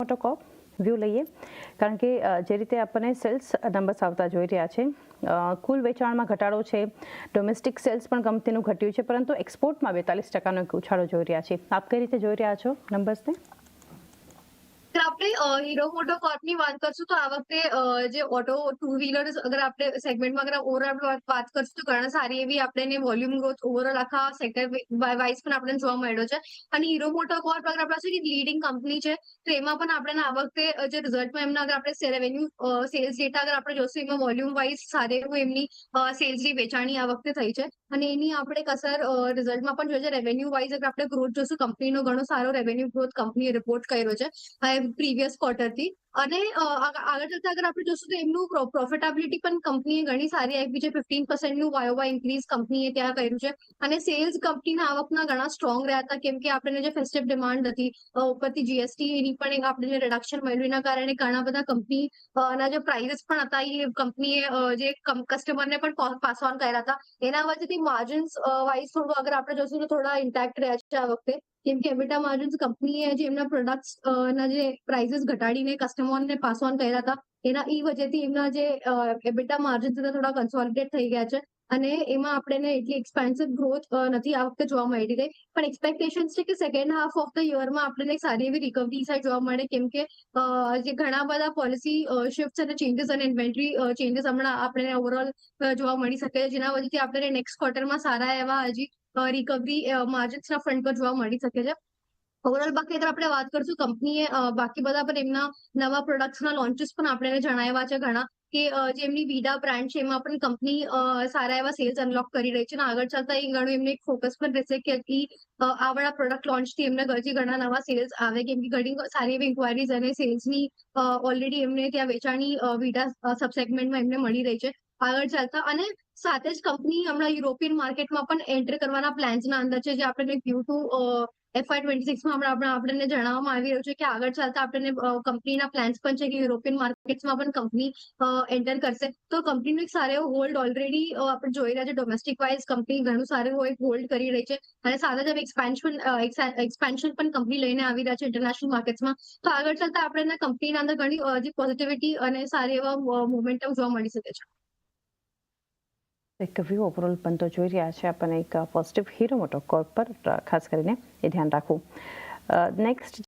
મોટોકોર્પ view લઈએ, કારણ કે જે રીતે આપણને સેલ્સ નંબર્સ આવતા જોઈ રહ્યા છે, કુલ વેચાણમાં ઘટાડો છે, ડોમેસ્ટિક સેલ્સ પણ કંપનીનું ઘટ્યું છે, પરંતુ એક્સપોર્ટમાં 42% એક ઉછાળો જોઈ રહ્યા છે. આપ કઈ રીતે જોઈ રહ્યા છો નંબર્સને? આપણે હીરો મોટોકોર્પની વાત કરશું તો આ વખતે જે ઓટો ટુ વ્હીલર અગર આપણે સેગમેન્ટમાં અગર ઓવરઓલ વાત કરશું તો ઘણા સારી એવી આપણે વોલ્યુમ ગ્રોથ ઓવરઓલ આખા સેક્ટર વાઇઝ પણ આપણે જોવા મળ્યો છે. અને હીરો મોટોકોર્પ અગર આપણે શું લીડિંગ કંપની છે તો એમાં પણ આપણે આ વખતે જે રિઝલ્ટમાં એમના અગર આપણે રેવન્યુ સેલ્સ ડેટા અગર આપણે જોશું એમાં વોલ્યુમ વાઇઝ સારી એવું એમની સેલ્સની વેચાણી આ વખતે થઈ છે. અને એની આપણે કસર રિઝલ્ટમાં પણ જોઈએ છે. રેવન્યુ વાઇઝ અગર આપણે ગ્રોથ જોશું, કંપનીનો ઘણો સારો રેવન્યુ ગ્રોથ કંપનીએ રિપોર્ટ કર્યો છે પ્રીવિયસ ક્વાર્ટરથી. અને આગળ જતા અગર આપણે જોશું તો એમનું પ્રોફિટેબિલિટી પણ કંપનીએ ઘણી સારી આવી છે. 15% વાય ઇન્ક્રીઝ કંપનીએ ત્યાં કર્યું છે. અને સેલ્સ કંપનીના આવકના ઘણા સ્ટ્રોંગ રહ્યા હતા, કેમ કે આપણે જે ફેસ્ટિવ ડિમાન્ડ હતી ઉપરથી જીએસટી એની પણ એક આપણે જે રિડક્શન મળ્યું એના કારણે ઘણા બધા કંપનીના જે પ્રાઇઝસ પણ હતા એ કંપનીએ જે કસ્ટમરને પણ પાસ ઓન કર્યા હતા. એના વચ્ચેથી માર્જિન્સ વાઇઝ થોડું અગર આપણે જોશું તો થોડા ઇન્ટેક્ટ રહ્યા છે આ વખતે, કેમ કે એબિટા માર્જિન્સ કંપનીએ જે એમના પ્રોડક્ટ્સ ના જે પ્રાઇઝસ ઘટાડીને કસ્ટમરને પાસ ઓન કર્યા હતા એના વજહથી એમના જે એબિટા માર્જિન્સ થોડા કન્સોલિડેટ થઈ ગયા છે. અને એમાં આપણને એટલી એક્સપેન્સિવ ગ્રોથ નથી આ વખતે જોવા મળી રહી. પણ એક્સપેક્ટેશન છે કે સેકન્ડ હાફ ઓફ ધ યરમાં આપણને સારી એવી રિકવરી સાઈડ જોવા મળે, કેમ કે જે ઘણા બધા પોલિસી શિફ્ટ અને ચેન્જીસ અને ઇન્વેન્ટરી ચેન્જીસ હમણાં આપણે ઓવરઓલ જોવા મળી શકે, જેના વજહથી આપણે નેક્સ્ટ ક્વાર્ટરમાં સારા એવા હજી રિકવરી માર્જિન્સના ફ્રન્ટ પર જોવા મળી શકે છે. ઓવરઓલ બાકી અગર આપણે વાત કરશું કંપનીએ બાકી બધા પણ એમના નવા પ્રોડક્ટ્સના લોન્ચીસ પણ આપણે જણાવ્યા છે ઘણા, કે જે એમની વીડા બ્રાન્ડ છે એમાં પણ કંપની સારા એવા સેલ્સ અનલોક કરી રહી છે. અને આગળ ચાલતા એ ઘણું એમને એક ફોકસ પણ રહેશે કે આ વાળા પ્રોડક્ટ લોન્ચથી એમને હજી ઘણા નવા સેલ્સ આવે, કેમ કે ઘણી સારી એવી ઇન્ક્વાયરીઝ અને સેલ્સની ઓલરેડી એમને ત્યાં વેચાણી વીડા સબસેગમેન્ટમાં એમને મળી રહી છે આગળ ચાલતા. અને સાથે જ કંપની હમણાં યુરોપિયન માર્કેટમાં પણ એન્ટર કરવાના પ્લાન્સના અંદર છે, જે આપણે Q2 FY26માં હમણાં આપણને જણાવવામાં આવી રહ્યું છે કે આગળ ચાલતા આપણને કંપનીના પ્લાન્સ પણ છે કે યુરોપિયન માર્કેટ્સમાં પણ કંપની એન્ટર કરશે. તો કંપનીનો એક સારો એવો હોલ્ડ ઓલરેડી આપણે જોઈ રહ્યા છે. ડોમેસ્ટિક વાઇઝ કંપની ઘણું સારું એવો એક હોલ્ડ કરી રહી છે. અને સાથે જ એક્સપેન્શન પણ કંપની લઈને આવી રહ્યા છે ઇન્ટરનેશનલ માર્કેટ્સમાં. તો આગળ ચાલતા આપણને કંપનીના અંદર ઘણી પોઝિટિવિટી અને સારી એવા મોમેન્ટમ જોવા મળી શકે છે. એક વ્યૂ ઓવરઓલ પણ તો જોઈ રહ્યા છે આપણને એક પોઝિટિવ હીરો મોટોકોર્પ પર ખાસ કરીને એ ધ્યાન રાખવું. નેક્સ્ટ